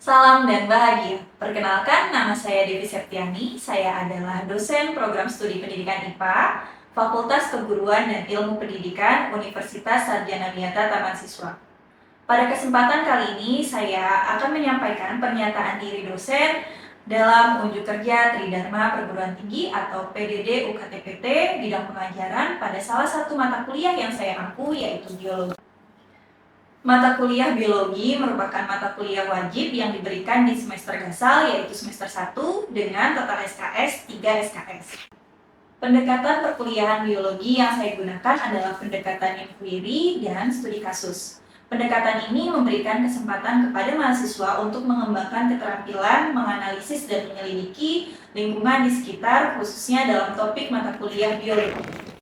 Salam dan bahagia. Perkenalkan, nama saya Devi Septiani. Saya adalah dosen program studi pendidikan IPA, Fakultas Keguruan dan Ilmu Pendidikan, Universitas Sarjana Miata Taman Siswa. Pada kesempatan kali ini, saya akan menyampaikan pernyataan diri dosen dalam unjuk kerja Tridharma Perguruan Tinggi atau PDD UKTPT bidang pengajaran pada salah satu mata kuliah yang saya ampu, yaitu biologi. Mata kuliah biologi merupakan mata kuliah wajib yang diberikan di semester gasal, yaitu semester 1 dengan total SKS 3 SKS. Pendekatan perkuliahan biologi yang saya gunakan adalah pendekatan inquiry dan studi kasus. Pendekatan ini memberikan kesempatan kepada mahasiswa untuk mengembangkan keterampilan menganalisis dan menyelidiki lingkungan di sekitar, khususnya dalam topik mata kuliah biologi.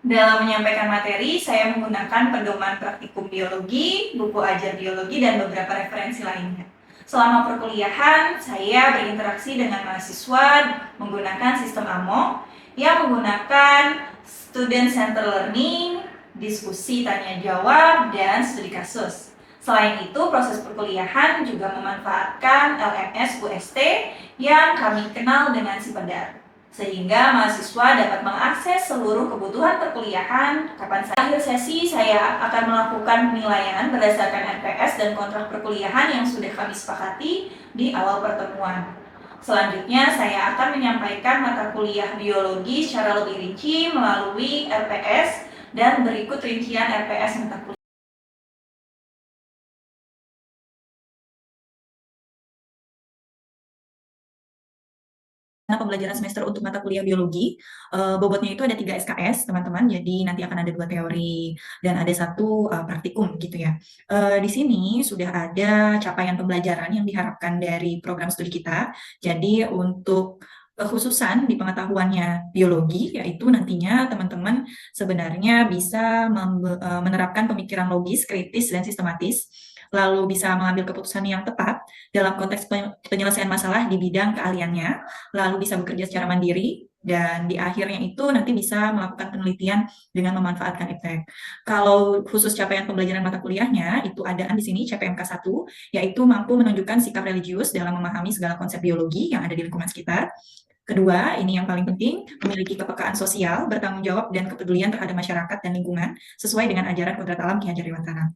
Dalam menyampaikan materi, saya menggunakan pedoman praktikum biologi, buku ajar biologi, dan beberapa referensi lainnya. Selama perkuliahan, saya berinteraksi dengan mahasiswa menggunakan sistem AMO yang menggunakan student center learning, diskusi tanya jawab, dan studi kasus. Selain itu, proses perkuliahan juga memanfaatkan LMS UST yang kami kenal dengan Sipedar, sehingga mahasiswa dapat mengakses seluruh kebutuhan perkuliahan kapan saja. Akhir sesi, saya akan melakukan penilaian berdasarkan RPS dan kontrak perkuliahan yang sudah kami sepakati di awal pertemuan. Selanjutnya, saya akan menyampaikan mata kuliah biologi secara lebih rinci melalui RPS dan berikut rincian RPS mata kuliah. Pembelajaran semester untuk mata kuliah biologi, bobotnya itu ada 3 SKS, teman-teman. Jadi nanti akan ada 2 teori dan ada 1 praktikum gitu ya. Di sini sudah ada capaian pembelajaran yang diharapkan dari program studi kita. Jadi untuk kekhususan di pengetahuannya biologi, yaitu nantinya teman-teman sebenarnya bisa menerapkan pemikiran logis, kritis, dan sistematis, lalu bisa mengambil keputusan yang tepat dalam konteks penyelesaian masalah di bidang keahliannya, lalu bisa bekerja secara mandiri, dan di akhirnya itu nanti bisa melakukan penelitian dengan memanfaatkan iptek. Kalau khusus capaian pembelajaran mata kuliahnya, itu adaan di sini CPMK 1, yaitu mampu menunjukkan sikap religius dalam memahami segala konsep biologi yang ada di lingkungan sekitar. Kedua, ini yang paling penting, memiliki kepekaan sosial, bertanggung jawab, dan kepedulian terhadap masyarakat dan lingkungan, sesuai dengan ajaran Kodrat Alam Ki Hajar Dewantara.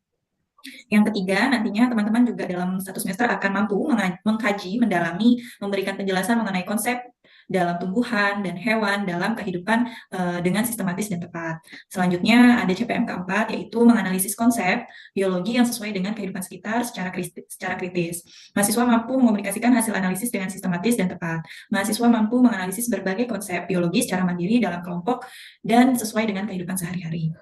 Yang ketiga, nantinya teman-teman juga dalam 1 semester akan mampu mengkaji, mendalami, memberikan penjelasan mengenai konsep dalam tumbuhan dan hewan dalam kehidupan dengan sistematis dan tepat. Selanjutnya ada CPMK 4, yaitu menganalisis konsep biologi yang sesuai dengan kehidupan sekitar secara kritis. Mahasiswa mampu mengomunikasikan hasil analisis dengan sistematis dan tepat. Mahasiswa mampu menganalisis berbagai konsep biologi secara mandiri dalam kelompok dan sesuai dengan kehidupan sehari-hari.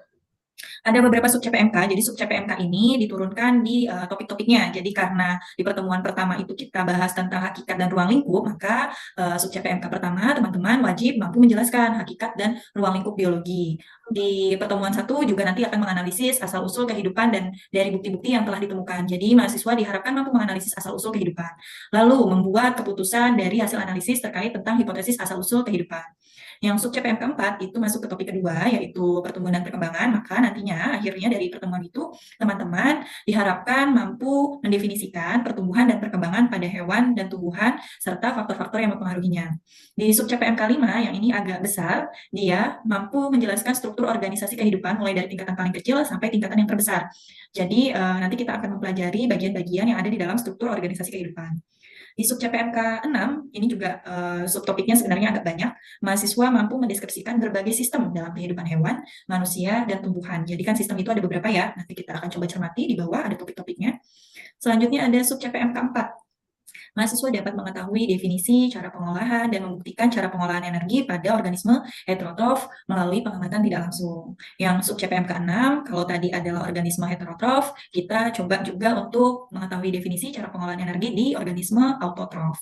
Ada beberapa sub CPMK, jadi sub CPMK ini diturunkan di topik-topiknya. Jadi karena di pertemuan pertama itu kita bahas tentang hakikat dan ruang lingkup, maka sub CPMK pertama teman-teman wajib mampu menjelaskan hakikat dan ruang lingkup biologi. Di pertemuan 1 juga nanti akan menganalisis asal-usul kehidupan dan dari bukti-bukti yang telah ditemukan. Jadi mahasiswa diharapkan mampu menganalisis asal-usul kehidupan, lalu membuat keputusan dari hasil analisis terkait tentang hipotesis asal-usul kehidupan. Yang sub CPMK 4 itu masuk ke topik kedua, yaitu pertumbuhan dan perkembangan. Maka nantinya akhirnya dari pertemuan itu teman-teman diharapkan mampu mendefinisikan pertumbuhan dan perkembangan pada hewan dan tumbuhan serta faktor-faktor yang mempengaruhinya. Di sub CPMK 5 yang ini agak besar, dia mampu menjelaskan struktur organisasi kehidupan mulai dari tingkatan paling kecil sampai tingkatan yang terbesar. Jadi nanti kita akan mempelajari bagian-bagian yang ada di dalam struktur organisasi kehidupan. Di sub CPMK 6, ini juga subtopiknya sebenarnya agak banyak. Mahasiswa mampu mendeskripsikan berbagai sistem dalam kehidupan hewan, manusia, dan tumbuhan. Jadi kan sistem itu ada beberapa ya, nanti kita akan coba cermati, di bawah ada topik-topiknya. Selanjutnya ada sub CPMK 4. Mahasiswa dapat mengetahui definisi, cara pengolahan, dan membuktikan cara pengolahan energi pada organisme heterotrof melalui pengamatan tidak langsung. Yang sub CPMK 6, kalau tadi adalah organisme heterotrof, kita coba juga untuk mengetahui definisi cara pengolahan energi di organisme autotrof.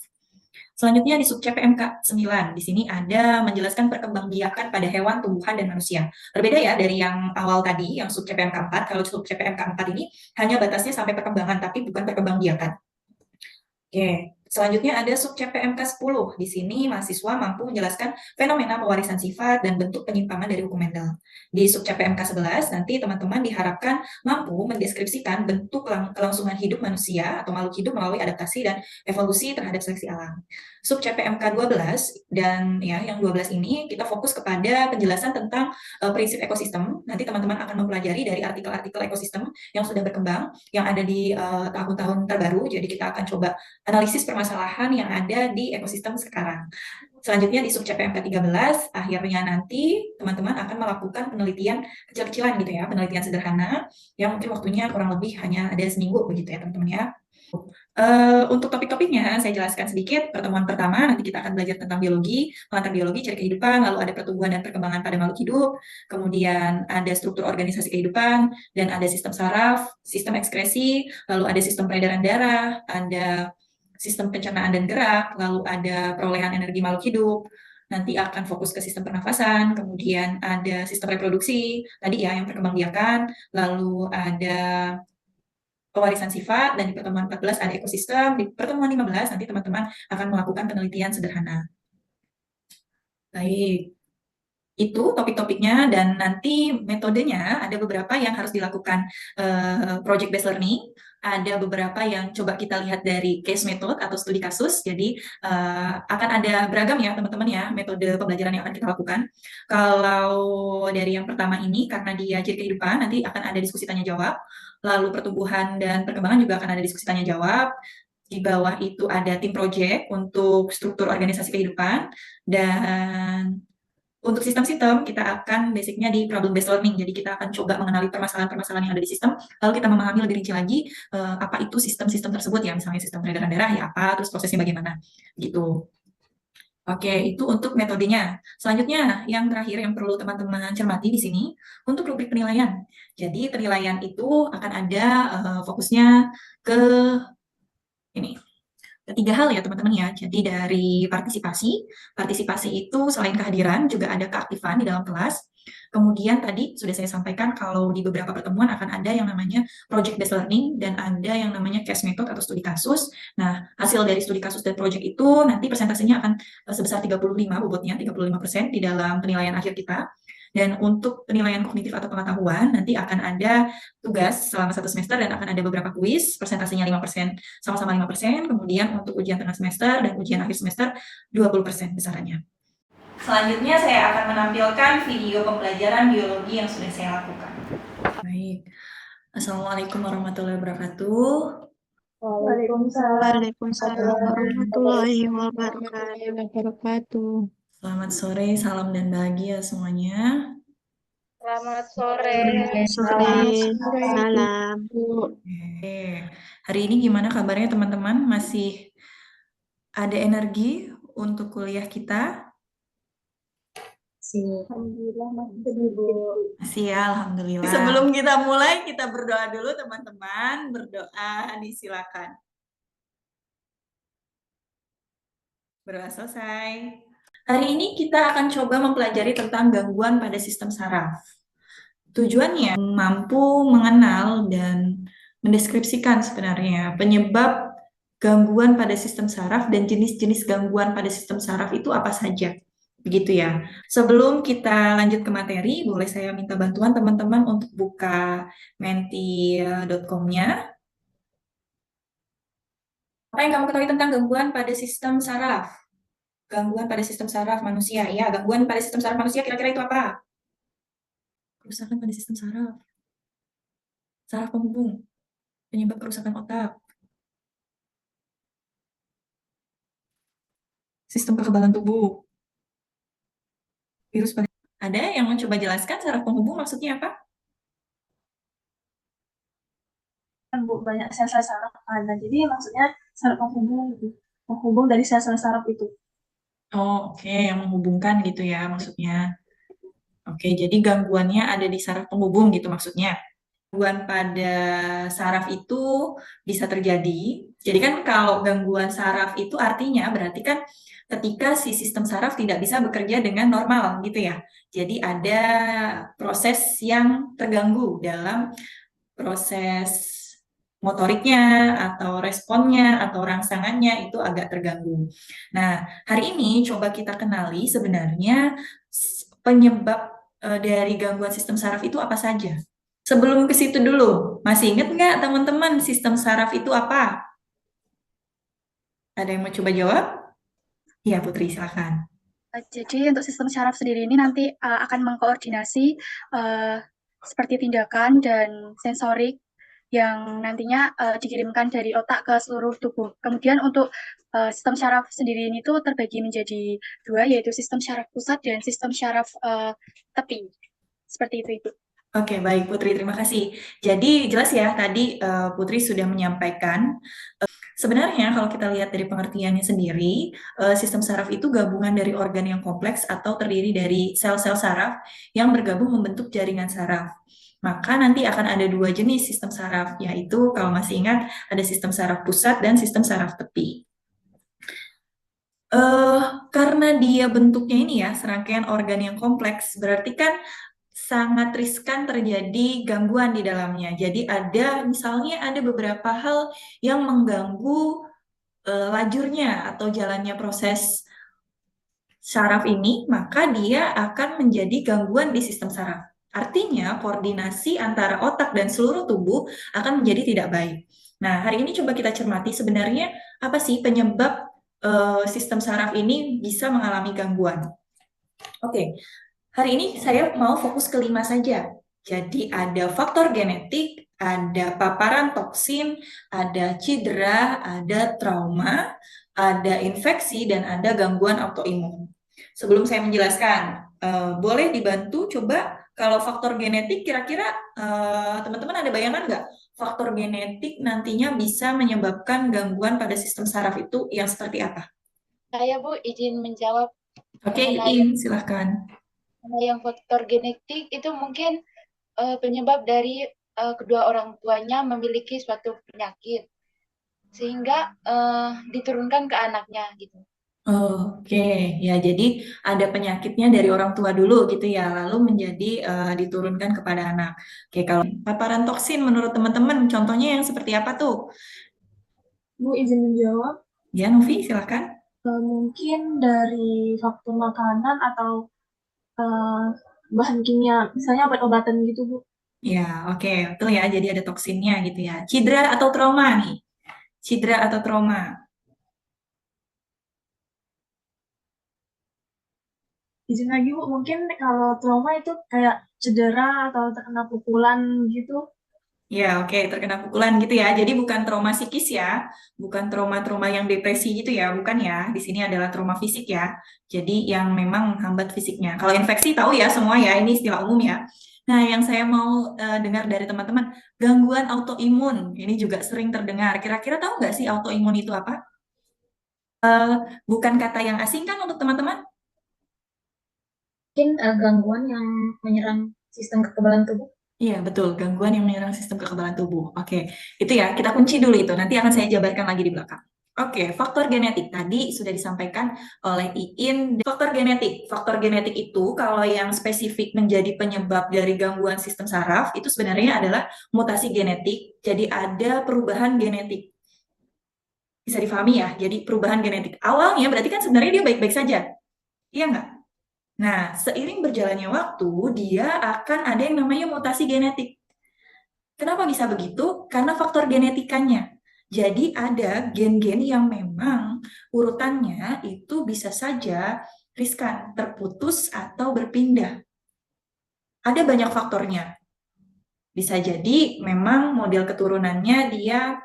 Selanjutnya di sub CPMK 9, di sini ada menjelaskan perkembangbiakan pada hewan, tumbuhan, dan manusia. Berbeda ya dari yang awal tadi, yang sub CPMK 4, kalau sub CPMK 4 ini hanya batasnya sampai perkembangan, tapi bukan perkembangbiakan. Oke, Selanjutnya ada sub CPMK 10. Di sini mahasiswa mampu menjelaskan fenomena pewarisan sifat dan bentuk penyimpangan dari hukum Mendel. Di sub CPMK 11 nanti teman-teman diharapkan mampu mendeskripsikan bentuk kelangsungan hidup manusia atau makhluk hidup melalui adaptasi dan evolusi terhadap seleksi alam. Sub CPMK 12 dan ya yang 12 ini kita fokus kepada penjelasan tentang prinsip ekosistem. Nanti teman-teman akan mempelajari dari artikel-artikel ekosistem yang sudah berkembang yang ada di tahun-tahun terbaru. Jadi kita akan coba analisis permasalahan yang ada di ekosistem sekarang. Selanjutnya di sub CPMK 13, akhirnya nanti teman-teman akan melakukan penelitian kecil-kecilan gitu ya, penelitian sederhana yang mungkin waktunya kurang lebih hanya ada seminggu begitu ya teman-teman ya. Untuk topik-topiknya saya jelaskan sedikit. Pertemuan pertama nanti kita akan belajar tentang biologi, pengantar biologi, ciri kehidupan, lalu ada pertumbuhan dan perkembangan pada makhluk hidup, kemudian ada struktur organisasi kehidupan, dan ada sistem saraf, sistem ekskresi, lalu ada sistem peredaran darah, ada sistem pencernaan dan gerak, lalu ada perolehan energi makhluk hidup, nanti akan fokus ke sistem pernafasan, kemudian ada sistem reproduksi, tadi ya yang perkembangbiakan, lalu ada pewarisan sifat, dan di pertemuan 14 ada ekosistem, di pertemuan 15 nanti teman-teman akan melakukan penelitian sederhana. Baik, itu topik-topiknya, dan nanti metodenya ada beberapa yang harus dilakukan project based learning, ada beberapa yang coba kita lihat dari case method atau studi kasus, jadi akan ada beragam ya teman-teman ya metode pembelajaran yang akan kita lakukan. Kalau dari yang pertama ini, karena dia ciri kehidupan, nanti akan ada diskusi tanya jawab, lalu pertumbuhan dan perkembangan juga akan ada diskusi tanya jawab. Di bawah itu ada tim project untuk struktur organisasi kehidupan, dan untuk sistem-sistem, kita akan basicnya di problem based learning. Jadi kita akan coba mengenali permasalahan-permasalahan yang ada di sistem, lalu kita memahami lebih rinci lagi apa itu sistem-sistem tersebut ya, misalnya sistem peredaran darah ya apa, terus prosesnya bagaimana, gitu. Oke, itu untuk metodenya. Selanjutnya, yang terakhir yang perlu teman-teman cermati di sini, untuk rubrik penilaian. Jadi penilaian itu akan ada fokusnya ke ini, ketiga hal ya teman-teman ya. Jadi dari partisipasi itu selain kehadiran juga ada keaktifan di dalam kelas. Kemudian tadi sudah saya sampaikan kalau di beberapa pertemuan akan ada yang namanya project based learning dan ada yang namanya case method atau studi kasus. Nah, hasil dari studi kasus dan project itu nanti persentasenya akan sebesar 35 bobotnya, 35% di dalam penilaian akhir kita. Dan untuk penilaian kognitif atau pengetahuan, nanti akan ada tugas selama 1 semester dan akan ada beberapa kuis, persentasenya 5%, sama-sama 5%, kemudian untuk ujian tengah semester dan ujian akhir semester 20% besarannya. Selanjutnya saya akan menampilkan video pembelajaran biologi yang sudah saya lakukan. Baik. Assalamualaikum warahmatullahi wabarakatuh. Waalaikumsalam warahmatullahi wabarakatuh. Selamat sore, salam dan bahagia semuanya. Selamat sore. Salam. Oke. Hari ini gimana kabarnya teman-teman? Masih ada energi untuk kuliah kita? Alhamdulillah masih sibuk. Masih ya, alhamdulillah. Sebelum kita mulai, kita berdoa dulu teman-teman. Berdoa, disilakan. Berdoa selesai. Hari ini kita akan coba mempelajari tentang gangguan pada sistem saraf. Tujuannya mampu mengenal dan mendeskripsikan sebenarnya penyebab gangguan pada sistem saraf dan jenis-jenis gangguan pada sistem saraf itu apa saja. Begitu ya. Sebelum kita lanjut ke materi, boleh saya minta bantuan teman-teman untuk buka menti.com-nya. Apa yang kamu ketahui tentang gangguan pada sistem saraf? Gangguan pada sistem saraf manusia, ya. Gangguan pada sistem saraf manusia kira-kira itu apa? Kerusakan pada sistem saraf. Saraf penghubung. Penyebab kerusakan otak. Sistem kekebalan tubuh. Virus pada... Ada yang mau coba jelaskan saraf penghubung maksudnya apa? Bu, banyak sel-sel saraf ada. Jadi maksudnya saraf penghubung gitu. Penghubung dari sel-sel saraf itu. Oh, oke, yang menghubungkan gitu ya maksudnya. Oke, jadi gangguannya ada di saraf penghubung gitu maksudnya. Gangguan pada saraf itu bisa terjadi. Jadi kan kalau gangguan saraf itu artinya berarti kan ketika si sistem saraf tidak bisa bekerja dengan normal gitu ya. Jadi ada proses yang terganggu dalam proses motoriknya, atau responnya, atau rangsangannya itu agak terganggu. Nah, hari ini coba kita kenali sebenarnya penyebab dari gangguan sistem saraf itu apa saja. Sebelum ke situ dulu, masih ingat nggak teman-teman sistem saraf itu apa? Ada yang mau coba jawab? Ya, Putri, silakan. Jadi untuk sistem syaraf sendiri ini nanti akan mengkoordinasi seperti tindakan dan sensorik yang nantinya dikirimkan dari otak ke seluruh tubuh. Kemudian untuk sistem syaraf sendiri ini tuh terbagi menjadi dua, yaitu sistem syaraf pusat dan sistem syaraf tepi. Seperti itu, Ibu. Oke, baik Putri, terima kasih. Jadi jelas ya tadi Putri sudah menyampaikan. Sebenarnya kalau kita lihat dari pengertiannya sendiri, sistem saraf itu gabungan dari organ yang kompleks atau terdiri dari sel-sel saraf yang bergabung membentuk jaringan saraf. Maka nanti akan ada dua jenis sistem saraf, yaitu kalau masih ingat ada sistem saraf pusat dan sistem saraf tepi. Karena dia bentuknya ini ya, serangkaian organ yang kompleks, berarti kan sangat riskan terjadi gangguan di dalamnya. Jadi misalnya ada beberapa hal yang mengganggu lajurnya atau jalannya proses saraf ini, maka dia akan menjadi gangguan di sistem saraf. Artinya koordinasi antara otak dan seluruh tubuh akan menjadi tidak baik. Nah, hari ini coba kita cermati sebenarnya apa sih penyebab sistem saraf ini bisa mengalami gangguan. Oke, hari ini saya mau fokus ke 5 saja. Jadi ada faktor genetik, ada paparan toksin, ada cedera, ada trauma, ada infeksi, dan ada gangguan autoimun. Sebelum saya menjelaskan, boleh dibantu coba kalau faktor genetik kira-kira teman-teman ada bayangan nggak? Faktor genetik nantinya bisa menyebabkan gangguan pada sistem saraf itu yang seperti apa? Saya Bu izin menjawab Oke, mengenai Iin, silahkan. yang faktor genetik itu mungkin penyebab dari kedua orang tuanya memiliki suatu penyakit sehingga diturunkan ke anaknya gitu. Oke, ya jadi ada penyakitnya dari orang tua dulu gitu ya, lalu menjadi diturunkan kepada anak. Oke, kalau paparan toksin menurut teman-teman, contohnya yang seperti apa tuh? Bu izin menjawab, Ya, Novi, silahkan. mungkin dari faktor makanan atau eh, bahan kimia, misalnya obat-obatan gitu, Bu. Ya, oke, betul ya. Jadi ada toksinnya gitu ya. Cedera atau trauma nih? Cedera atau trauma? Izin lagi, Bu, mungkin kalau trauma itu kayak cedera atau terkena pukulan gitu. Ya, oke, terkena pukulan gitu ya. Jadi bukan trauma psikis ya, bukan trauma-trauma yang depresi gitu ya, bukan ya. Di sini adalah trauma fisik ya. Jadi yang memang menghambat fisiknya. Kalau infeksi tahu ya semua ya, ini istilah umum ya. Nah, yang saya mau dengar dari teman-teman, gangguan autoimun ini juga sering terdengar. Kira-kira tahu nggak sih autoimun itu apa? Bukan kata yang asing kan untuk teman-teman? Mungkin gangguan yang menyerang sistem kekebalan tubuh. Iya, betul. Gangguan yang menyerang sistem kekebalan tubuh. Oke, itu ya. Kita kunci dulu itu. Nanti akan saya jabarkan lagi di belakang. Oke, faktor genetik tadi sudah disampaikan oleh Iin. Faktor genetik. Faktor genetik itu kalau yang spesifik menjadi penyebab dari gangguan sistem saraf itu sebenarnya adalah mutasi genetik. Jadi ada perubahan genetik. Bisa difahami ya? Jadi perubahan genetik. Awalnya berarti kan sebenarnya dia baik-baik saja. Iya nggak? Nah, seiring berjalannya waktu, dia akan ada yang namanya mutasi genetik. Kenapa bisa begitu? Karena faktor genetikanya. Jadi ada gen-gen yang memang urutannya itu bisa saja riskan, terputus atau berpindah. Ada banyak faktornya. Bisa jadi memang model keturunannya dia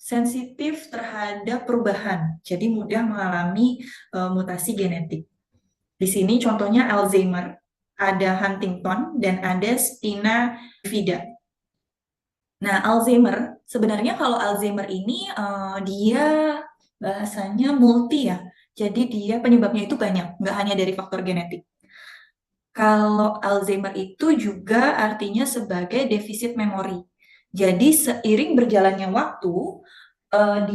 sensitif terhadap perubahan. Jadi mudah mengalami mutasi genetik. Di sini contohnya Alzheimer, ada Huntington, dan ada spina bifida. Nah, Alzheimer, sebenarnya kalau Alzheimer ini dia bahasanya multi ya. Jadi dia penyebabnya itu banyak, nggak hanya dari faktor genetik. Kalau Alzheimer itu juga artinya sebagai defisit memori. Jadi seiring berjalannya waktu,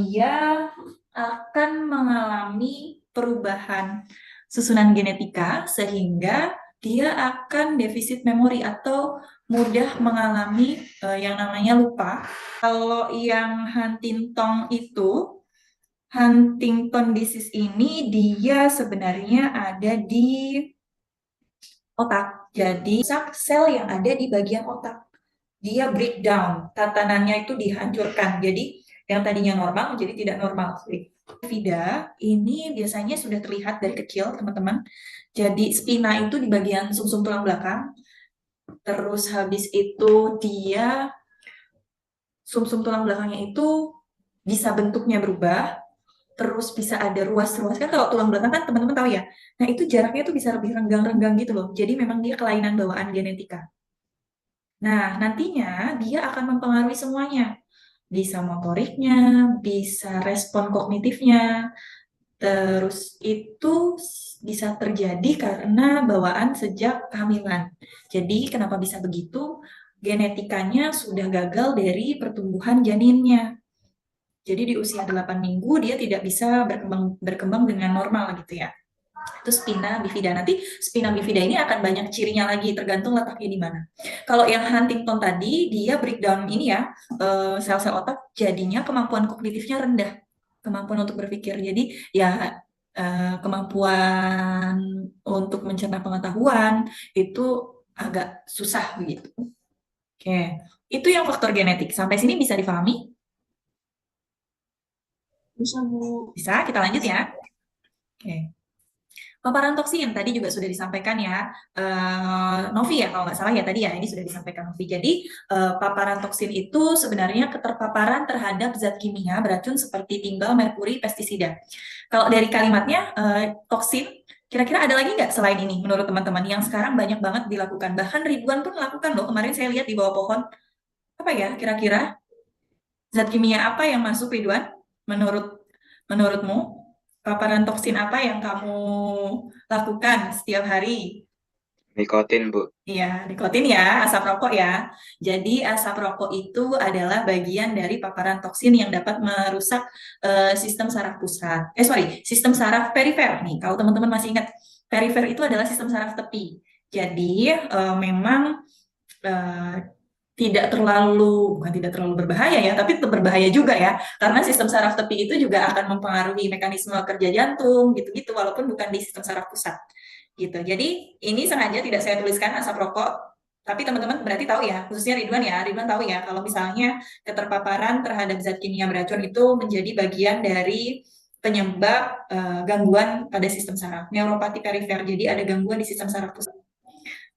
dia akan mengalami perubahan susunan genetika sehingga dia akan defisit memori atau mudah mengalami yang namanya lupa. Kalau yang Huntington disease ini dia sebenarnya ada di otak. Jadi sel yang ada di bagian otak dia breakdown, tatanannya itu dihancurkan. Jadi yang tadinya normal menjadi tidak normal. Bifida ini biasanya sudah terlihat dari kecil, teman-teman. Jadi spina itu di bagian sumsum tulang belakang. Terus habis itu dia sumsum tulang belakangnya itu bisa bentuknya berubah. Terus bisa ada ruas-ruas. Kan kalau tulang belakang kan teman-teman tahu ya. Nah itu jaraknya tuh bisa lebih renggang-renggang gitu loh. Jadi memang dia kelainan bawaan genetika. Nah, nantinya dia akan mempengaruhi semuanya. Bisa motoriknya, bisa respon kognitifnya, terus itu bisa terjadi karena bawaan sejak kehamilan. Jadi kenapa bisa begitu? Genetikanya sudah gagal dari pertumbuhan janinnya. Jadi di usia 8 minggu dia tidak bisa berkembang dengan normal gitu ya. Itu spina bifida. Nanti spina bifida ini akan banyak cirinya lagi, tergantung letaknya di mana. Kalau yang Huntington tadi, dia breakdown ini ya, sel-sel otak jadinya kemampuan kognitifnya rendah, kemampuan untuk berpikir. Jadi ya kemampuan untuk mencerna pengetahuan itu agak susah begitu. Oke, itu yang faktor genetik. Sampai sini bisa difahami? Bisa, Bu. Bisa, kita lanjut ya. Oke. Paparan toksin tadi juga sudah disampaikan ya, Novi ya kalau nggak salah ya tadi ya, ini sudah disampaikan Novi. Jadi paparan toksin itu sebenarnya keterpaparan terhadap zat kimia beracun seperti timbal, merkuri, pestisida. Kalau dari kalimatnya toksin, kira-kira ada lagi nggak selain ini menurut teman-teman yang sekarang banyak banget dilakukan, bahkan ribuan pun melakukan loh. Kemarin saya lihat di bawah pohon, apa ya kira-kira zat kimia apa yang masuk Ridwan menurutmu? Paparan toksin apa yang kamu lakukan setiap hari? Nikotin, Bu. Iya, nikotin ya, asap rokok ya. Jadi asap rokok itu adalah bagian dari paparan toksin yang dapat merusak sistem saraf pusat. Sistem saraf perifer nih. Kalau teman-teman masih ingat, perifer itu adalah sistem saraf tepi. Jadi memang bukan tidak terlalu berbahaya ya, tapi tetap berbahaya juga ya, karena sistem saraf tepi itu juga akan mempengaruhi mekanisme kerja jantung gitu-gitu, walaupun bukan di sistem saraf pusat gitu. Jadi ini sengaja tidak saya tuliskan asap rokok, tapi teman-teman berarti tahu ya, khususnya Ridwan ya, Ridwan tahu ya kalau misalnya keterpaparan terhadap zat kimia beracun itu menjadi bagian dari penyebab gangguan pada sistem saraf, neuropati perifer. Jadi ada gangguan di sistem saraf pusat.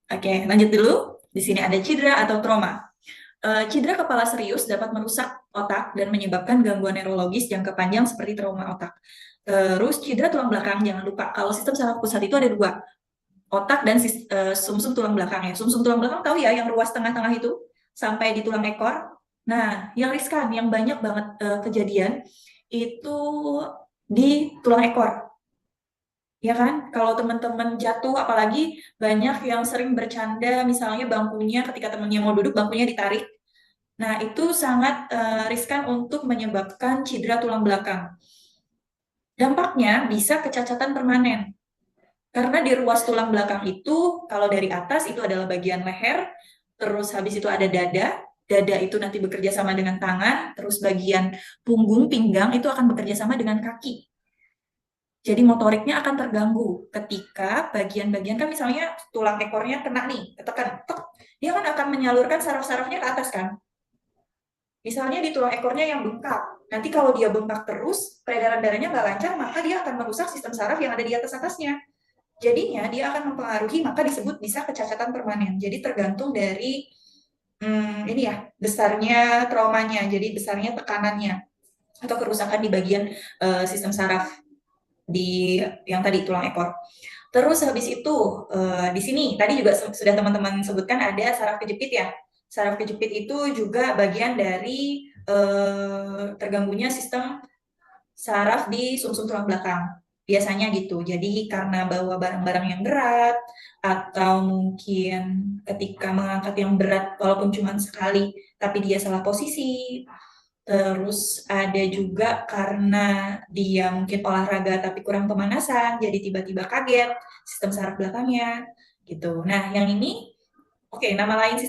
Oke, lanjut dulu. Di sini ada cedera atau trauma. Cedera kepala serius dapat merusak otak dan menyebabkan gangguan neurologis jangka panjang seperti trauma otak. Terus cedera tulang belakang, jangan lupa kalau sistem saraf pusat itu ada dua, otak dan sumsum tulang belakang ya. Sumsum tulang belakang tahu ya yang ruas tengah-tengah itu sampai di tulang ekor. Nah, yang riskan, yang banyak banget kejadian itu di tulang ekor. Ya kan, kalau teman-teman jatuh, apalagi banyak yang sering bercanda, misalnya bangkunya ketika temannya mau duduk, bangkunya ditarik. Nah, itu sangat riskan untuk menyebabkan cedera tulang belakang. Dampaknya bisa kecacatan permanen. Karena di ruas tulang belakang itu, kalau dari atas itu adalah bagian leher, terus habis itu ada dada, dada itu nanti bekerja sama dengan tangan, terus bagian punggung, pinggang itu akan bekerja sama dengan kaki. Jadi motoriknya akan terganggu ketika bagian-bagian kan misalnya tulang ekornya kena nih, ketekan, dia kan akan menyalurkan saraf-sarafnya ke atas kan. Misalnya di tulang ekornya yang bengkak, nanti kalau dia bengkak terus, peredaran darahnya nggak lancar, maka dia akan merusak sistem saraf yang ada di atas-atasnya. Jadinya dia akan mempengaruhi, maka disebut bisa kecacatan permanen. Jadi tergantung dari ini ya, besarnya traumanya, jadi besarnya tekanannya atau kerusakan di bagian sistem saraf di yang tadi tulang ekor. Terus habis itu di sini tadi juga sudah teman-teman sebutkan ada saraf kejepit ya. Saraf kejepit itu juga bagian dari terganggunya sistem saraf di sumsum tulang belakang. Biasanya gitu. Jadi karena bawa barang-barang yang berat atau mungkin ketika mengangkat yang berat walaupun cuma sekali tapi dia salah posisi. Terus ada juga karena dia mungkin olahraga tapi kurang pemanasan, jadi tiba-tiba kaget sistem saraf belakangnya. gitu. Nah, yang ini, oke, nama lain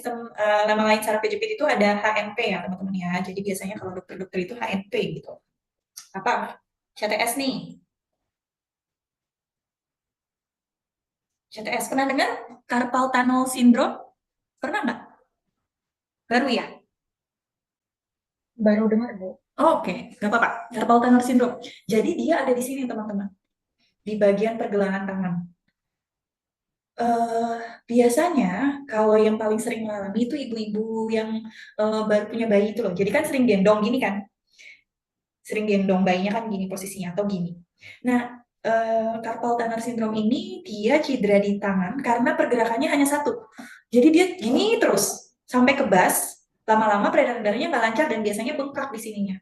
saraf kejepit itu ada HNP ya teman-teman ya. Jadi biasanya kalau dokter-dokter itu HNP gitu. Apa? CTS nih. CTS pernah dengar? Carpal tunnel syndrome? Pernah nggak? Baru ya? Baru dengar, Bu. Oke, nggak apa-apa. Carpal tunnel syndrome. Jadi dia ada di sini teman-teman, di bagian pergelangan tangan. Biasanya kalau yang paling sering mengalami itu ibu-ibu yang baru punya bayi itu loh. Jadi kan sering gendong gini kan, sering gendong bayinya kan gini posisinya atau gini. Nah, carpal tunnel syndrome ini dia cedera di tangan karena pergerakannya hanya satu. Jadi dia gini terus sampai kebas, lama-lama peredaran darahnya nggak lancar dan biasanya bengkak di sininya.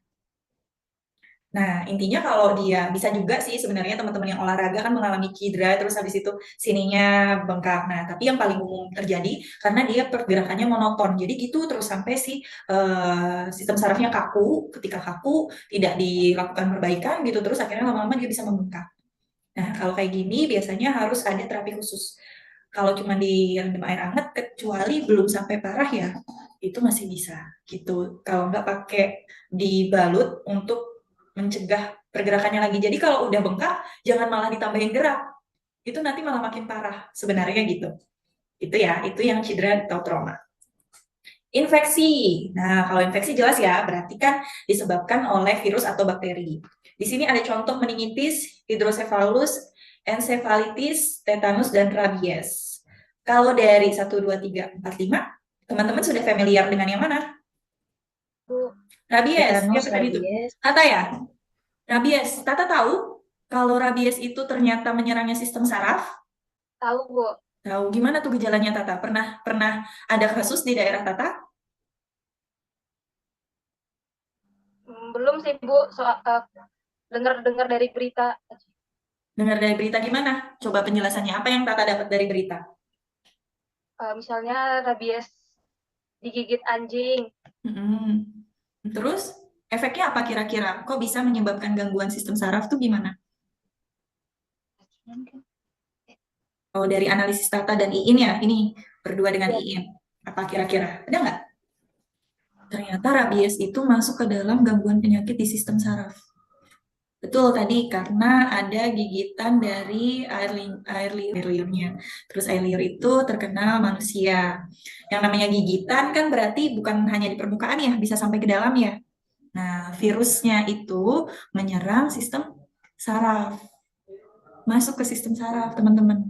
Nah, intinya kalau dia bisa juga sih sebenarnya teman-teman yang olahraga kan mengalami cedera terus habis itu sininya bengkak. Nah, tapi yang paling umum terjadi karena dia pergerakannya monoton. Jadi gitu terus sampai si sistem sarafnya kaku. Ketika kaku tidak dilakukan perbaikan gitu terus akhirnya lama-lama dia bisa membengkak. Nah, kalau kayak gini biasanya harus ada terapi khusus. Kalau cuma direndam air hangat kecuali belum sampai parah ya, itu masih bisa gitu. Kalau nggak pakai dibalut untuk mencegah pergerakannya lagi. Jadi kalau udah bengkak, jangan malah ditambahin gerak. Itu nanti malah makin parah sebenarnya gitu. Itu ya, itu yang cedera atau trauma. Infeksi. Nah, kalau infeksi jelas ya, berarti kan disebabkan oleh virus atau bakteri. Di sini ada contoh meningitis, hidrosefalus, encephalitis, tetanus, dan rabies. Kalau dari 1, 2, 3, 4, 5, teman-teman sudah familiar dengan yang mana? Bu, Rabies. tetanus, Siapa tadi itu? rabies. Tata ya? Rabies. Tata tahu kalau rabies itu ternyata menyerangnya sistem saraf? Tahu, Bu. Tahu. Gimana tuh gejalanya Tata? Pernah ada kasus di daerah Tata? Belum sih, Bu. Dengar dari berita. Dengar dari berita gimana? Coba penjelasannya. Apa yang Tata dapat dari berita? Misalnya rabies digigit anjing. Terus, efeknya apa kira-kira? Kok bisa menyebabkan gangguan sistem saraf tuh gimana? Oh, dari analisis Tata dan Iin ya? Ini berdua dengan Iin. Apa kira-kira? Ada nggak? Ternyata rabies itu masuk ke dalam gangguan penyakit di sistem saraf. Betul tadi karena ada gigitan dari air liurnya. Terus air liur itu terkena manusia. Yang namanya gigitan kan berarti bukan hanya di permukaan ya, bisa sampai ke dalam ya. Nah, virusnya itu menyerang sistem saraf. Masuk ke sistem saraf, teman-teman.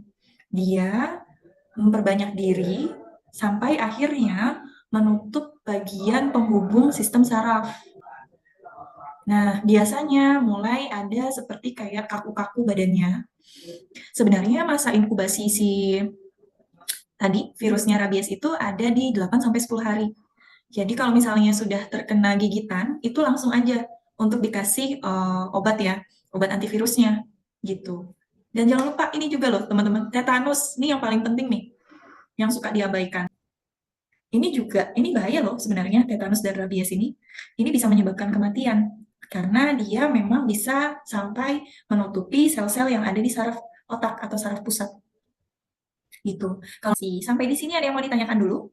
Dia memperbanyak diri sampai akhirnya menutup bagian penghubung sistem saraf. Nah, biasanya mulai ada seperti kayak kaku-kaku badannya. Sebenarnya masa inkubasi si tadi virusnya rabies itu ada di 8-10 hari. Jadi kalau misalnya sudah terkena gigitan, itu langsung aja untuk dikasih obat ya, obat antivirusnya gitu. Dan jangan lupa ini juga loh teman-teman, tetanus, ini yang paling penting nih, yang suka diabaikan. Ini juga, ini bahaya loh sebenarnya tetanus dan rabies ini. Ini bisa menyebabkan kematian karena dia memang bisa sampai menutupi sel-sel yang ada di saraf otak atau saraf pusat. Gitu. Kalau sampai di sini ada yang mau ditanyakan dulu?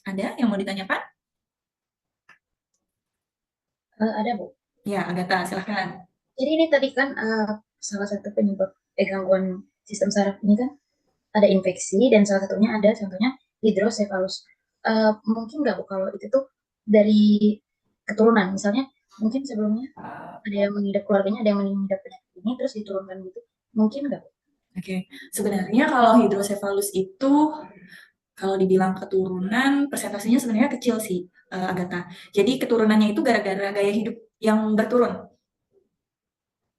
Ada yang mau ditanyakan? Ada, Bu. Ya, Agatha, silahkan. Jadi ini tadi kan salah satu penyebab gangguan sistem saraf ini kan ada infeksi dan salah satunya ada contohnya hidrosefalus. Mungkin nggak Bu kalau itu tuh dari keturunan, misalnya mungkin sebelumnya ada yang mengidap keluarganya, ada yang mengidap penyakit ini terus diturunkan gitu, mungkin nggak? Oke, sebenarnya kalau hidrosefalus itu kalau dibilang keturunan persentasenya sebenarnya kecil sih, Agatha. Jadi keturunannya itu gara-gara gaya hidup yang berturun.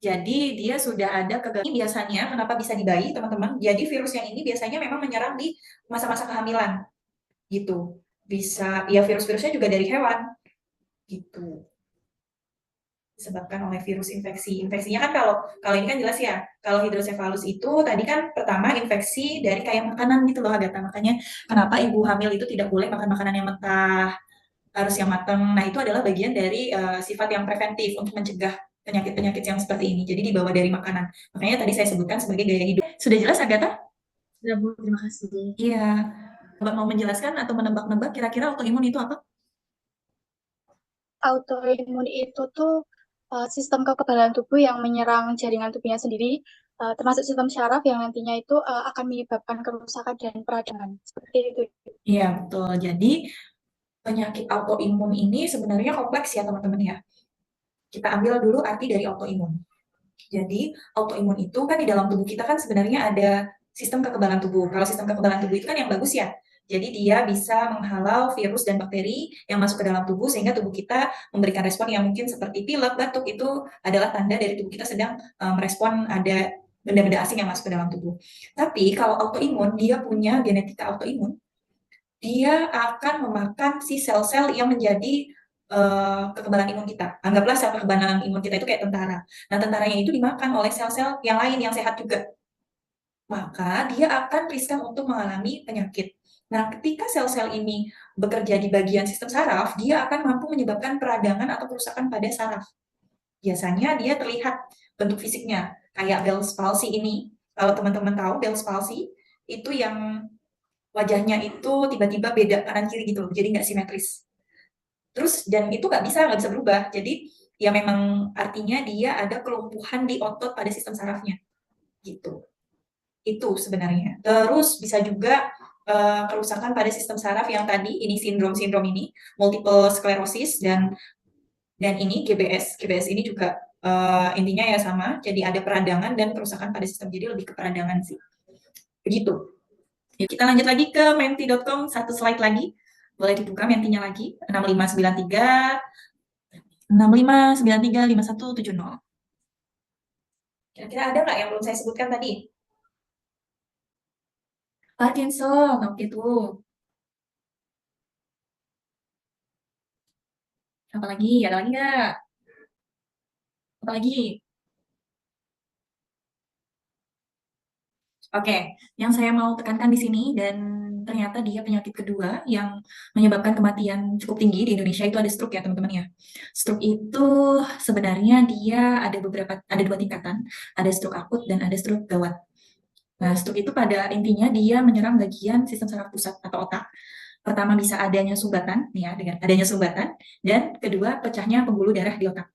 Jadi dia sudah ada kegagalan. Ini biasanya kenapa bisa di bayi, teman-teman? Jadi virus yang ini biasanya memang menyerang di masa-masa kehamilan, gitu. Bisa, ya virus-virusnya juga dari hewan, gitu. Disebabkan oleh virus infeksi. Infeksinya kan kalau ini kan jelas ya. Kalau hidrosefalus itu tadi kan pertama infeksi dari kayak makanan gitu loh, Agatha. Makanya kenapa ibu hamil itu tidak boleh makan makanan yang mentah, harus yang matang. Nah itu adalah bagian dari sifat yang preventif untuk mencegah penyakit-penyakit yang seperti ini. Jadi dibawa dari makanan. Makanya tadi saya sebutkan sebagai gaya hidup. Sudah jelas, Agatha? Sudah, Bu. Terima kasih. Iya. Coba mau menjelaskan atau menebak-nebak kira-kira autoimun itu apa? Autoimun itu tuh sistem kekebalan tubuh yang menyerang jaringan tubuhnya sendiri, termasuk sistem syaraf yang nantinya itu akan menyebabkan kerusakan dan peradangan. Seperti itu. Iya, betul. Jadi penyakit autoimun ini sebenarnya kompleks ya teman-teman ya. Kita ambil dulu arti dari autoimun. Jadi autoimun itu kan di dalam tubuh kita kan sebenarnya ada sistem kekebalan tubuh. Kalau sistem kekebalan tubuh itu kan yang bagus ya. Jadi dia bisa menghalau virus dan bakteri yang masuk ke dalam tubuh sehingga tubuh kita memberikan respon yang mungkin seperti pilek, batuk itu adalah tanda dari tubuh kita sedang merespon ada benda-benda asing yang masuk ke dalam tubuh. Tapi kalau autoimun dia punya genetika autoimun, dia akan memakan si sel-sel yang menjadi kekebalan imun kita. Anggaplah sel kekebalan imun kita itu kayak tentara. Nah, tentaranya itu dimakan oleh sel-sel yang lain yang sehat juga. Maka dia akan riskan untuk mengalami penyakit. Nah, ketika sel-sel ini bekerja di bagian sistem saraf, dia akan mampu menyebabkan peradangan atau kerusakan pada saraf. Biasanya dia terlihat bentuk fisiknya, kayak Bell's palsy ini. Kalau teman-teman tahu Bell's palsy, itu yang wajahnya itu tiba-tiba beda kanan kiri gitu, jadi nggak simetris. Terus dan itu nggak bisa berubah. Jadi ya memang artinya dia ada kelumpuhan di otot pada sistem sarafnya, gitu. Itu sebenarnya. Terus bisa juga kerusakan pada sistem saraf yang tadi ini sindrom ini multiple sclerosis dan ini GBS. GBS ini juga intinya ya sama. Jadi ada peradangan dan kerusakan pada sistem. Jadi lebih ke peradangan sih. Begitu. Yuk kita lanjut lagi ke menti.com, satu slide lagi. Boleh dibuka mentinya lagi, 6593 5170. Kira-kira ada nggak yang belum saya sebutkan tadi? Parkinson, oke tuh. Apa lagi? Ada lagi nggak? Apa lagi? Oke, yang saya mau tekankan di sini dan ternyata dia penyakit kedua yang menyebabkan kematian cukup tinggi di Indonesia itu ada stroke ya teman-teman ya. Stroke itu sebenarnya dia ada dua tingkatan, ada stroke akut dan ada stroke gawat. Nah, stroke itu pada intinya dia menyerang bagian sistem saraf pusat atau otak. Pertama bisa adanya sumbatan, ya dengan adanya sumbatan, dan kedua pecahnya pembuluh darah di otak.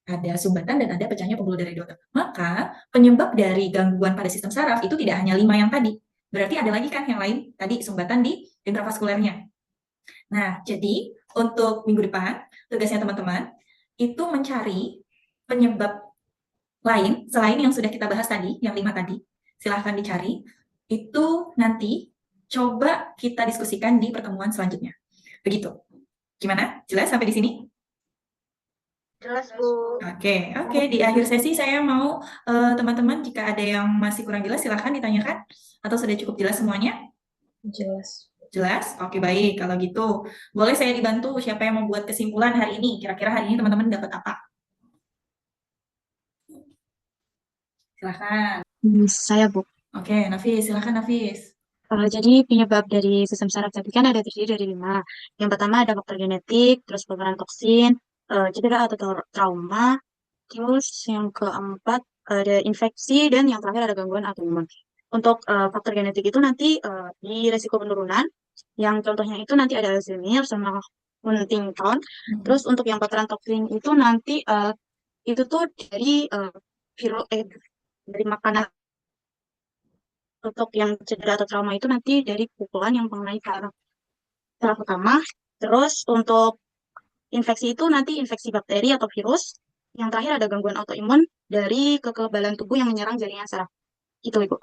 Ada sumbatan dan ada pecahnya pembuluh darah di otak. Maka penyebab dari gangguan pada sistem saraf itu tidak hanya 5 yang tadi. Berarti ada lagi kan yang lain, tadi sumbatan di intravaskulernya. Nah, jadi untuk minggu depan, tugasnya teman-teman, itu mencari penyebab lain selain yang sudah kita bahas tadi, yang 5 tadi. Silahkan dicari, itu nanti coba kita diskusikan di pertemuan selanjutnya. Begitu. Gimana? Jelas sampai di sini? Jelas, Bu. Oke. Di akhir sesi saya mau teman-teman jika ada yang masih kurang jelas silahkan ditanyakan atau sudah cukup jelas semuanya? Jelas. Jelas? Oke, baik. Kalau gitu, boleh saya dibantu siapa yang membuat kesimpulan hari ini? Kira-kira hari ini teman-teman dapat apa? Silahkan. Saya, Bu. Oke, Nafis. Silahkan, Nafis. Jadi penyebab dari sistem saraf tadi kan ada terdiri dari 5. Yang pertama ada faktor genetik, terus paparan toksin, cedera atau trauma, terus yang keempat ada infeksi, dan yang terakhir ada gangguan autoimun. Untuk faktor genetik itu nanti di resiko penurunan, yang contohnya itu nanti ada Alzheimer sama Huntington. Terus untuk yang paparan toksin itu nanti itu tuh dari dari makanan. Untuk yang cedera atau trauma itu nanti dari pukulan yang mengenai saraf utama. Terus untuk infeksi itu nanti infeksi bakteri atau virus. Yang terakhir ada gangguan autoimun dari kekebalan tubuh yang menyerang jaringan saraf. Itu, Ibu.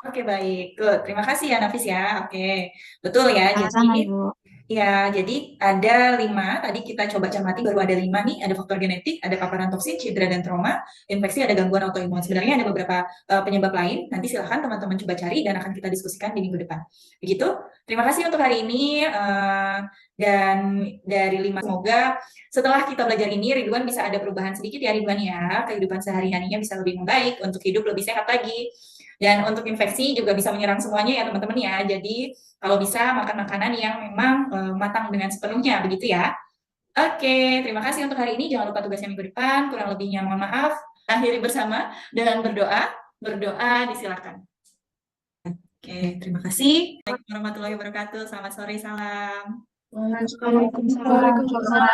Oke, baik. Good. Terima kasih ya, Nafis ya. Oke. Betul ya. Sama-sama, Jadi, Ibu. ya, jadi ada 5, tadi kita coba cermati baru ada 5 nih, ada faktor genetik, ada paparan toksin, cedera dan trauma, infeksi, ada gangguan autoimun. Sebenarnya ada beberapa penyebab lain, nanti silahkan teman-teman coba cari dan akan kita diskusikan di minggu depan. Begitu, terima kasih untuk hari ini, dan dari 5, semoga setelah kita belajar ini, Ridwan bisa ada perubahan sedikit ya Ridwan ya, kehidupan sehari-harinya bisa lebih membaik, untuk hidup lebih sehat lagi. Dan untuk infeksi juga bisa menyerang semuanya ya teman-teman ya. Jadi kalau bisa makan makanan yang memang matang dengan sepenuhnya begitu ya. Oke, terima kasih untuk hari ini. Jangan lupa tugasnya minggu depan. Kurang lebihnya mohon maaf. Akhiri bersama dengan berdoa. Berdoa disilakan. Oke, terima kasih. Assalamualaikum warahmatullahi wabarakatuh. Selamat sore, salam. Waalaikumsalam.